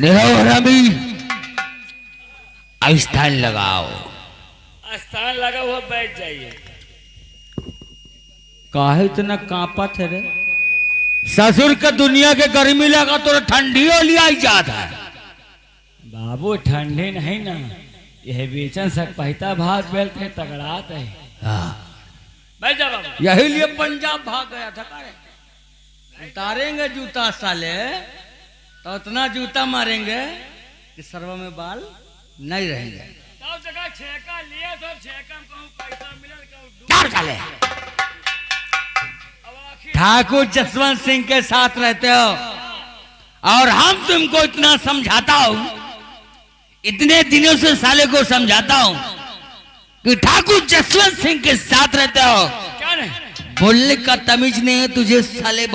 निरवरमी स्थान लगाओ। स्थान लगा हुआ बैठ जाइए। काहे इतना कांपत है रे? ससुर के दुनिया के गर्मी लगा तो ठंडी हो लिया जाता है। बाबू ठंडी नहीं ना, यह बेचन सक पहता भाग बेल थे तगड़ात है। हाँ। बैठ जा बाबू। यही लिए पंजाब भाग गया था कारे। उतारेंगे जूता साले तो उतना जूता मारेंगे कि सरवा में बाल नहीं रहेंगे। सब जगह छेका लिए तो छेका में कहूं पैसा मिलल कहूं क्या साले? ठाकुर जसवंत सिंह के साथ रहते हो और हम तुमको इतना समझाता हूं, इतने दिनों से साले को समझाता हूं कि ठाकुर जसवंत सिंह के साथ रहते हो। क्या नहीं? बोलने का तमीज नहीं है तुझे साले।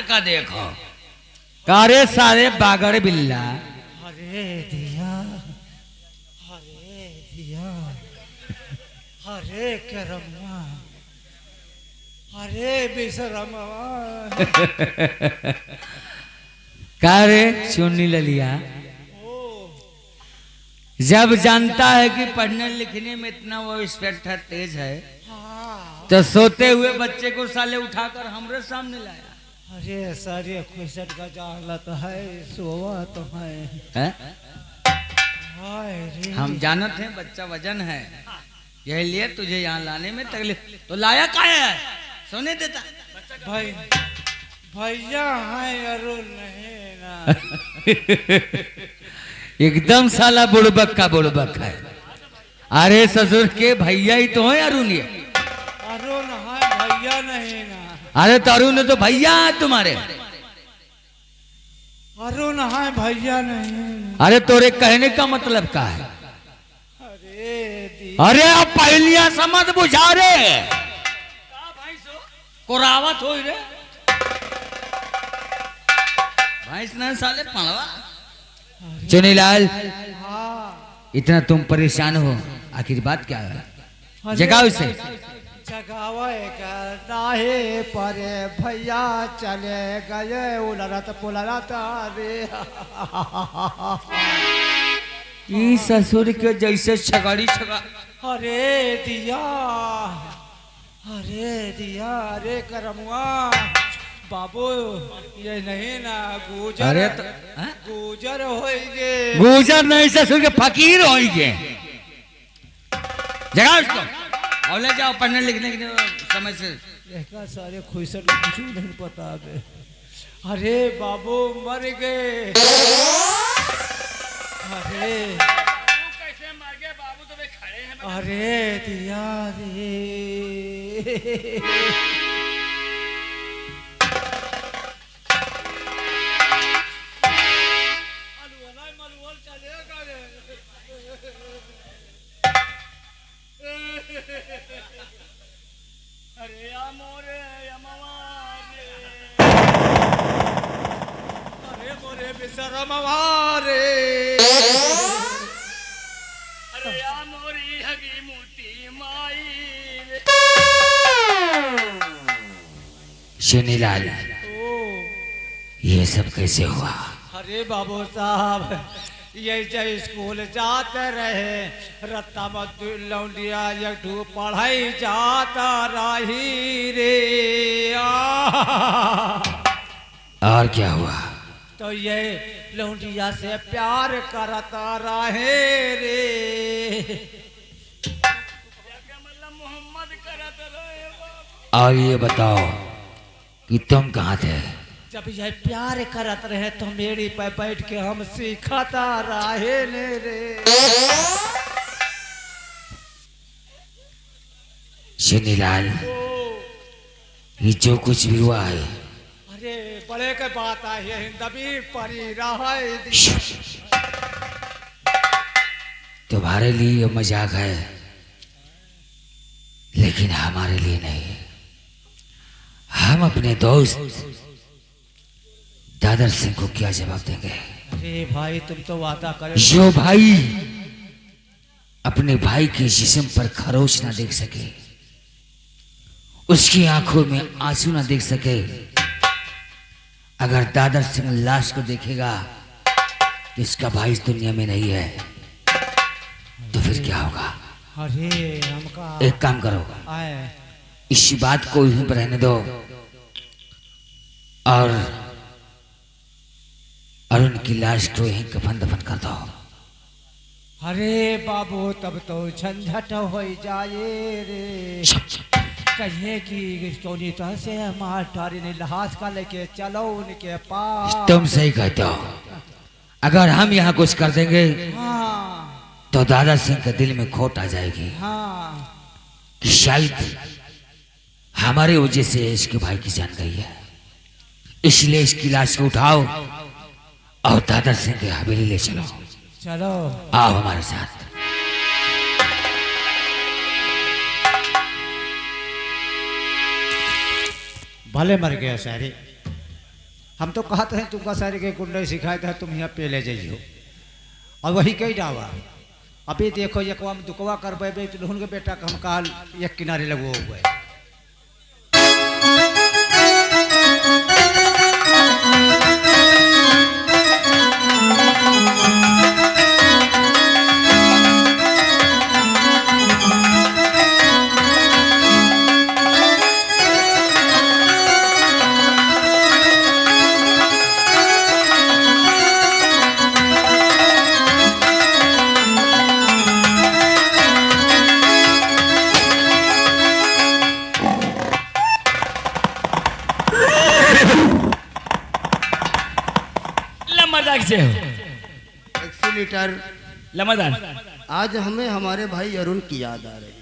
का देखो कारे सारे बागड़ बिल्ला। हरे दिया, हरे दिया, हरे करमा, हरे बिसरमा। कारे चुन्नी लिया। जब जानता है कि पढ़ने लिखने में इतना वो इंस्पेक्टर तेज है तो सोते हुए बच्चे को साले उठाकर हमरे सामने लाया। अरे सारे खुशट का जाला तो है, सोवा तो है। हाय रे। हम जानत हैं बच्चा वजन है, यही लिए तुझे यहाँ लाने में तकलीफ। तो लाया का है? सोने देता भाई भैया है अरुण नहीं ना। एकदम साला बुड़बक का बुड़बक है। अरे ससुर के भैया ही तो है अरुण। ये अरुण है भैया नहीं ना। अरे तो अरुण तो भैया है तुम्हारे। अरुण है भैया नहीं। अरे तोरे कहने का मतलब क्या है? अरे अरे अब पहलिया समझ बुझा रे कोरावत हो रे भैंस न साले पड़वा। चुनीलाल हाँ। इतना तुम परेशान हो, आखिर बात क्या है? जगाओ इसे। जगावे नाहे परे भैया चले गए उलरत पुलरत रे। ई ससुर के जैसे छगाड़ी छगा। अरे दिया, अरे दिया, अरे करमुआ बाबू ये नहीं ना गुजर। अरे तो गुजर होइगे। गुजर नहीं ससुर के फकीर होइगे। जगाओ इसको और ले जाओ पढ़ने लिखने के समय से। देखा सारे खुशट कुछ नहीं पता बे। अरे बाबू मर गए। अरे कैसे मर गए बाबू? तो वे खड़े हैं। अरे दिया रे। अरे मोरे यमवारे, अरे मोरे बिसरमवारे। अरे मोरी हगी मोती माई। चुनीलाल ये सब कैसे हुआ? अरे बाबू साहब ये जब स्कूल जाते रहे रत्ता मत लौंडिया एक पढ़ाई जाता रही रे। और क्या हुआ? तो ये लौंडिया से प्यार करता रहे रे। मतलब मोहम्मद करत रहे बाबू। और ये बताओ कि तुम कहाँ थे? जब ये प्यार करत रहे तो मेरी पे बैठ के हम सीखता रहे ने रे। चुनीलाल ये जो कुछ भी हुआ है अरे बड़े के बात है, हिंदवी परी रहा है। तुम्हारे लिए ये मजाक है, लेकिन हमारे लिए नहीं। हम अपने दोस्त दादर सिंह को क्या जवाब देंगे? अरे भाई तुम तो वादा करे। जो भाई अपने भाई के जिस्म पर खरोच ना देख सके, उसकी आंखों में आंसू ना देख सके, अगर दादर सिंह लाश को देखेगा कि इसका भाई इस दुनिया में नहीं है, तो फिर क्या होगा? अरे हमका एक काम करो, आए इस बात को यहीं पर रहने दो और अरुण की लाश को यहीं कफन दफन कर दो। अरे बाबू तब तो झंझट हो जाए रे। कहिए कि सोनी तो से मास्टर ने लहाज का लेके चलो उनके पास। तुम सही कहते हो। अगर हम यहाँ कुछ कर देंगे हाँ तो दादा सिंह के दिल में खोट आ जाएगी हाँ कि शायद हमारे वजह से इसके भाई की जान गई है। इसलिए इसकी लाश को उठाओ और दादा सिंह की हवेली ले चलो। चलो आओ हमारे साथ। भले मर गया सारे। हम तो कहते हैं तुमका सारे के गुंडे सिखाए थे, तुम यहाँ पे ले जाइयो और वही कही डावा। अभी देखो ये हम दुकवा करबे तो के बेटा का हम काल एक किनारे लगो हुए। एक्सीलेटर लमरदार आज हमें हमारे भाई अरुण की याद आ रही है।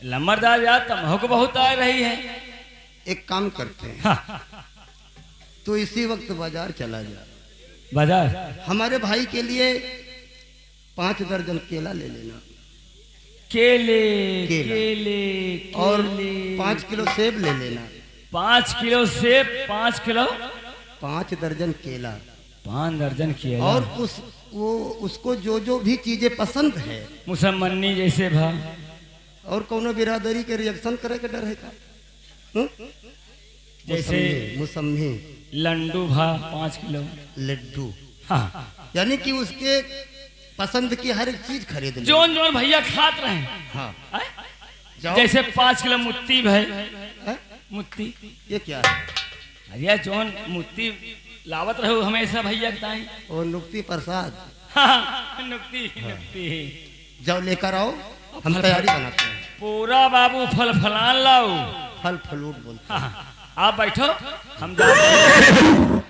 लमरदार याद तमको बहुत आ रही है। एक काम करते हैं, हाँ, तो इसी वक्त बाजार चला जा। बाजार हमारे भाई के लिए 5 दर्जन केला ले लेना केले केला। केले और केले। 5 किलो सेब ले लेना। 5 किलो सेब, 5 किलो 5 दर्जन केला 5 दर्जन केला और उसको जो भी चीजें पसंद है, मुसम्मनी जैसे भा और कोनो बिरादरी के रिएक्शन करे के डर है का? हुँ? जैसे मुसम्मी लंडू भा 5 किलो लड्डू, हाँ। यानी कि उसके पसंद की हर एक चीज खरीद ले। जोन जोन भैया खात रहे हाँ हैं? जाओ। जैसे 5 किलो मुत्ती भाई हैं? मुत्ती ये क्या है? भैया जोन मुत्ती लावत रहो हमेशा भैया बताई। और नुक्ति प्रसाद। हाँ, नुक्ती नुक्ती जाओ लेकर आओ, हम तैयारी बनाते हैं। पूरा बाबू फल फलान लाओ। फल फ्रूट बोलते हैं। हाँ, आप बैठो हम जाते हैं।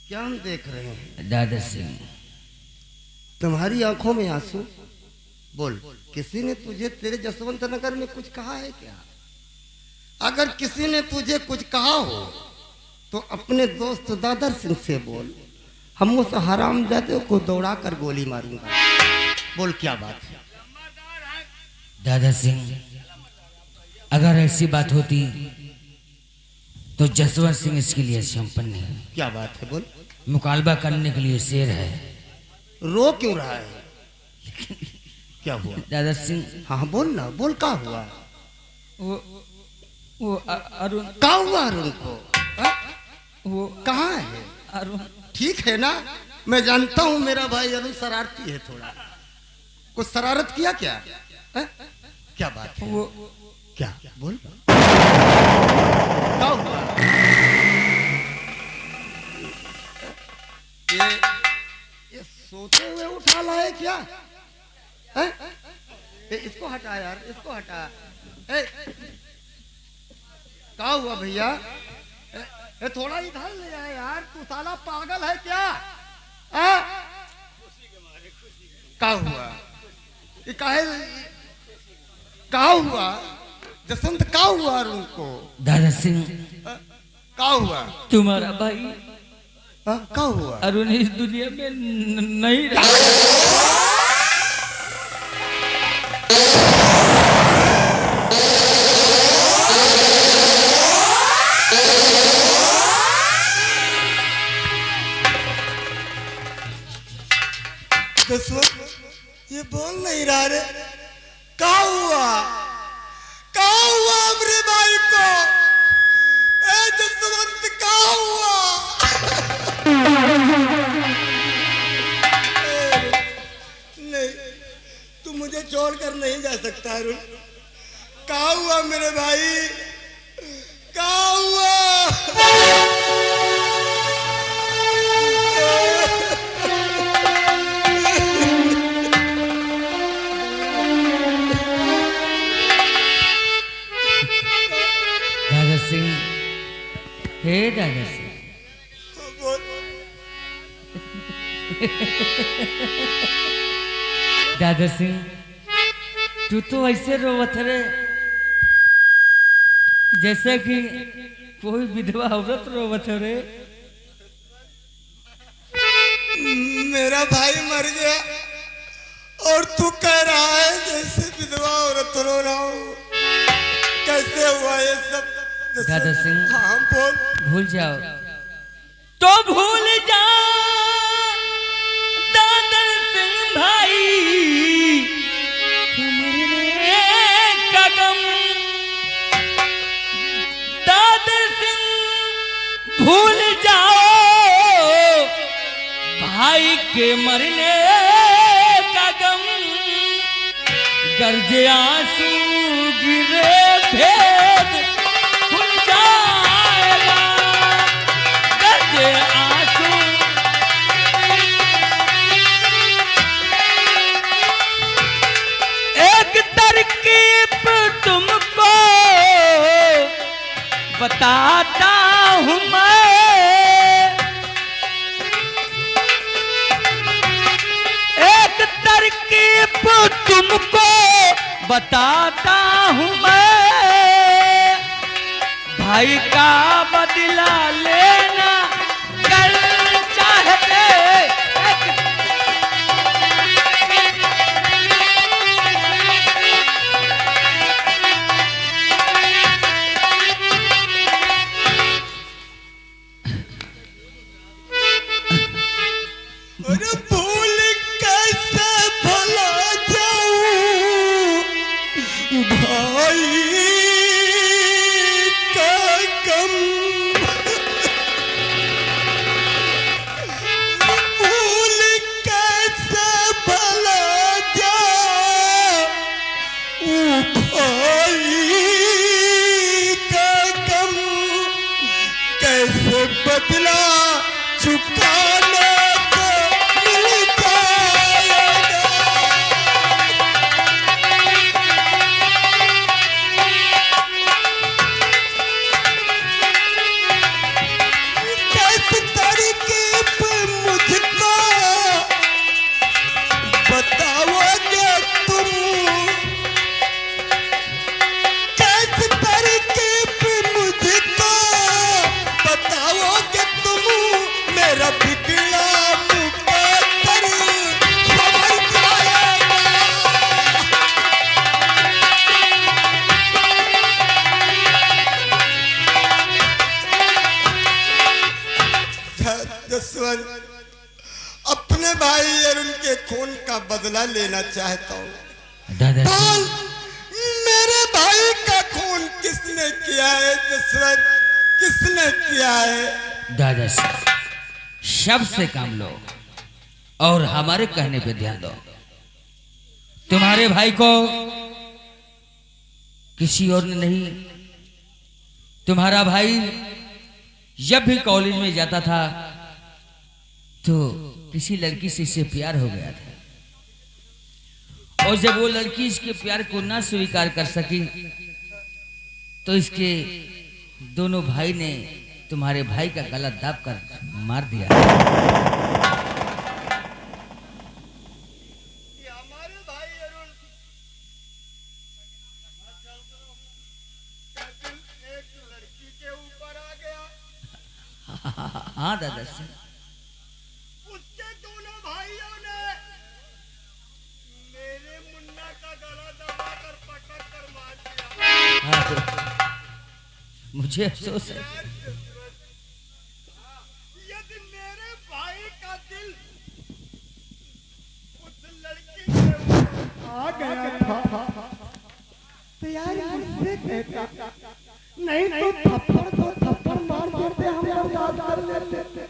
क्या हम देख रहे हैं? दादा सिंह, तुम्हारी आंखों में आंसू। बोल, किसी ने तुझे तेरे जसवंत नगर में कुछ कहा है क्या? अगर किसी ने तुझे कुछ कहा हो तो अपने दोस्त दादर सिंह से बोल। हम उस हरामजादे को दौड़ा कर गोली मारूंगा। बोल क्या बात है? दादा सिंह, अगर ऐसी बात होती तो जसवंत सिंह इसके लिए संपन्न है। क्या बात है? बोल। मुकालबा करने के लिए शेर है। रो क्यों रहा है? क्या हुआ? दादा सिंह, हाँ बोल ना, बोल। क्या हुआ? वो अरुण, क्या हुआ अरुण को? वो कहाँ है? अरुण ठीक है ना, मैं जानता हूँ मेरा भाई अरुण शरारती है थोड़ा। कुछ शरारत किया क्या? है? क्या बात है? वो क्या? बोल। क्या हुआ? ये सोते हुए उठा लाए क्या? है? इसको हटा यार, इसको हटा। क्या हुआ भैया? ये थोड़ा इधर ले आए यार, तू साला पागल है क्या? आ? का हुआ? ये का हुआ? जसवंत का हुआ उनको? दादा सिंह, का हुआ? तुम्हारा भाई का हुआ? अरुण इस दुनिया में नहीं रहा। जसवंत ये बोल नहीं रहा रे, का हुआ? का हुआ मेरे भाई को? ए जसवंत का हुआ? नहीं, तू मुझे छोड़कर नहीं जा सकता अरुण। का हुआ मेरे भाई? का हुआ? दादा सिंह, हे दादा सिंह, बोल। दादा सिंह, तू तो ऐसे रोवत रे जैसे कि कोई विधवा औरत रोवत रे। मेरा भाई मर गया और तू कह रहा है जैसे विधवा औरत रो रहा हूँ। कैसे हुआ ये सब? दादा सिंह, हाँ बोल। भूल जाओ तो भूल जा दादा सिंह भाई, मरने का गम। दादा सिंह भूल जाओ भाई के मरने का गम। गरजे आंसू गिरे भेद खुल जाएगा। गरजे आंसू एक तरकीब तुमको बताता हूँ मैं। एक तरकीब तुमको बताता हूँ मैं। भाई का बदला लेना कर चाहते। अरे भूल कैसे भला जाऊं भाई का गम। भूल कैसे भला जाऊं भाई का गम। कैसे बदला चुकाने को मिल जाएगा। किस तरीके पे मुझको बताओगे तुम? किस तरीके पे मुझको बताओगे तुम? मेरा बिगड़ा मुकद्दर संभल जाएगा। जसवंत, अपने भाई अरुण के खून का बदला लेना चाहता हूँ। दादा बोल, मेरे भाई का खून किसने किया है जसवंत? किसने किया है? दादा सिंह, शब्द से काम लो और हमारे कहने पे ध्यान दो। तुम्हारे भाई को किसी और ने नहीं, तुम्हारा भाई जब भी कॉलेज में जाता था तो किसी लड़की से इससे प्यार हो गया था, और जब वो लड़की इसके प्यार को ना स्वीकार कर सकी तो इसके दोनों भाई ने तुम्हारे भाई का गला दाब कर मार दिया। कि हमारे भाई अरुण का दिल एक लड़की के ऊपर आ गया। हाँ दादा सिंह, उसके दोनों भाइयों ने मेरे मुन्ना का गला दबाकर पटक कर मार दिया। हाँ, मुझे अफसोस है। यदि मेरे भाई का दिल उस लड़की के ऊपर आ गया था तो यार मुझसे कहता, नहीं तो थप्पड़ मार देते, हम बर्दाश्त कर लेते,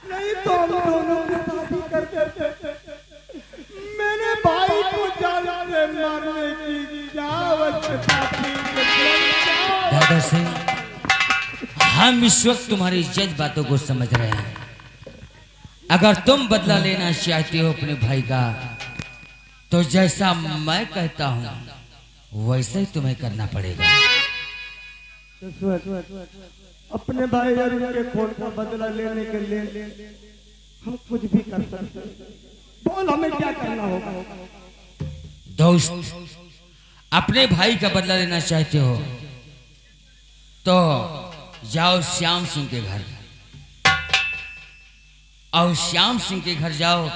नहीं तो हम दोनों की शादी कर देते। मेरे भाई को जान से मारने की क्या आवश्यकता थी? दादा सिंह, हम इस वक्त तुम्हारी जज बातों को समझ रहे हैं। अगर तुम बदला लेना चाहते हो अपने भाई का, तो जैसा मैं कहता हूं वैसा ही तुम्हें करना पड़ेगा। अपने भाई अरुण के खून का बदला लेने के लिए हम कुछ भी कर सकते हैं। बोल हमें क्या करना होगा? दोस्त, अपने भाई का बदला लेना चाहते हो तो जाओ श्याम सिंह के घर, और श्याम सिंह के घर जाओ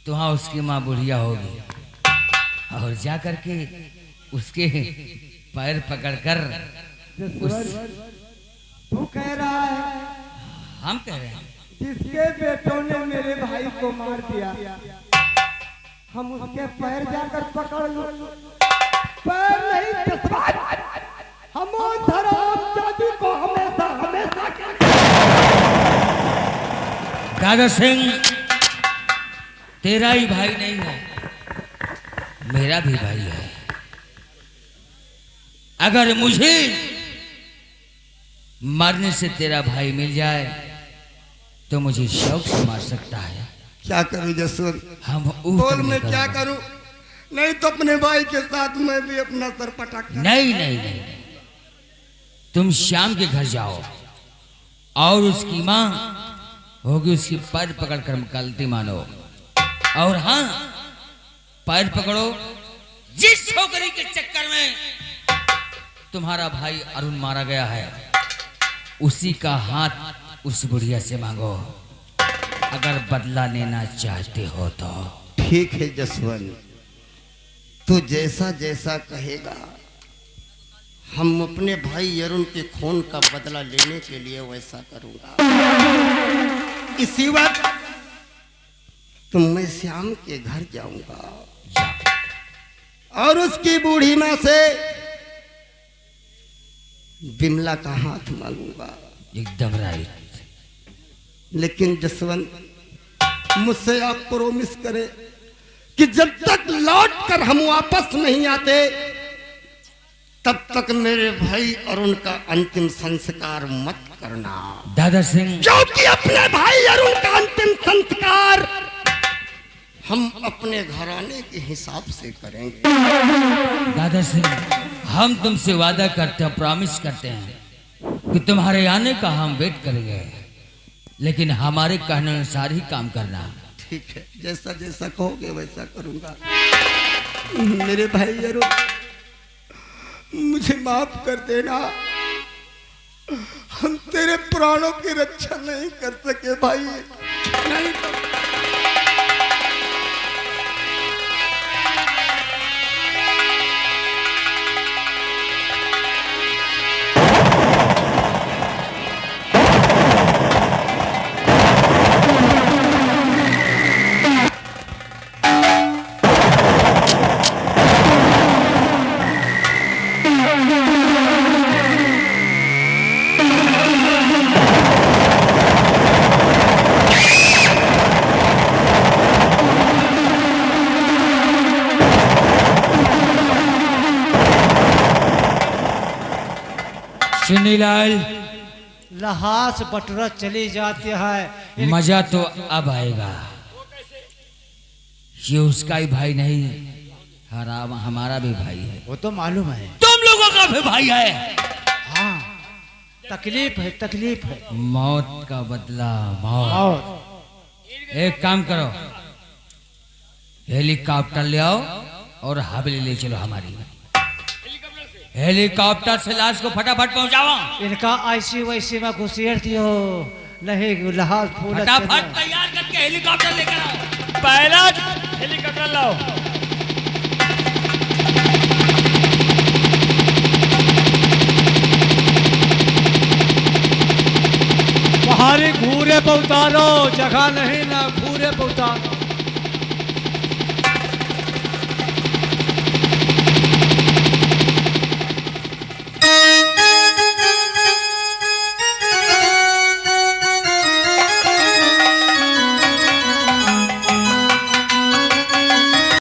तो वहां उसकी माँ बुढ़िया होगी, और जा करके उसके पैर पकड़कर तू कह रहा है हम कह रहे हैं जिसके बेटों ने मेरे भाई को मार दिया, हम उसके पैर जाकर पकड़ लो? पैर नहीं जज्बात, हम उस हराम जादू को हमेशा हमेशा दादा सिंह, तेरा ही भाई नहीं है, मेरा भी भाई है। अगर मुझे मारने से तेरा भाई मिल जाए तो मुझे शौक से मार सकता है। क्या करूं जसवंत? हम बोल मैं क्या करूं? नहीं तो अपने भाई के साथ मैं भी अपना सर पटक। नहीं नहीं नहीं, तुम श्याम के घर जाओ और उसकी माँ होगी, उसकी पैर पकड़कर गलती मानो, और हाँ, पैर पकड़ो जिस छोकरी के चक्कर में तुम्हारा भाई अरुण मारा गया है, उसी का हाथ उस बुढ़िया से मांगो, अगर बदला लेना चाहते हो तो। ठीक है जसवंत, तू जैसा जैसा कहेगा हम अपने भाई अरुण के खून का बदला लेने के लिए वैसा करूंगा। इसी वक्त तो मैं श्याम के घर जाऊंगा और उसकी बूढ़ी माँ से बिमला का हाथ मांगूंगा। एकदम राइट। लेकिन जसवंत, मुझसे आप प्रॉमिस करें कि जब तक लौट कर हम वापस नहीं आते तब तक मेरे भाई अरुण का अंतिम संस्कार मत करना। दादा सिंह, क्योंकि अपने भाई अरुण का अंतिम संस्कार हम अपने घराने के हिसाब से करेंगे। दादा सिंह, हम तुमसे वादा करते हैं, प्रॉमिस करते हैं कि तुम्हारे आने का हम वेट करेंगे, लेकिन हमारे कहने अनुसार ही काम करना। ठीक है, जैसा जैसा कहोगे वैसा करूंगा। मेरे भाई अरुण, मुझे माफ कर देना, हम तेरे प्राणों की रक्षा नहीं कर सके भाई, नहीं कर। चुन्नीलाल, लहास बटरा चली जाती है। मजा तो अब आएगा। ये उसका ही भाई नहीं, हमारा भी भाई है। वो तो मालूम है। तुम लोगों का भी भाई है। हाँ, तकलीफ है, तकलीफ है। मौत का बदला मौत। और एक काम करो, हेलीकॉप्टर ले आओ और हवेली ले चलो हमारी। हेलीकॉप्टर से लाश को फटाफट पहुंचाओ। इनका ऐसी वैसी में घुसेड़ दियो, नहीं लहाज फूल फटाफट तैयार करके हेलीकॉप्टर लेकर आओ। पहला हेलीकॉप्टर लाओ। पहाड़ी घूरे पे उतारो, जगह नहीं ना घूरे पे उतारो।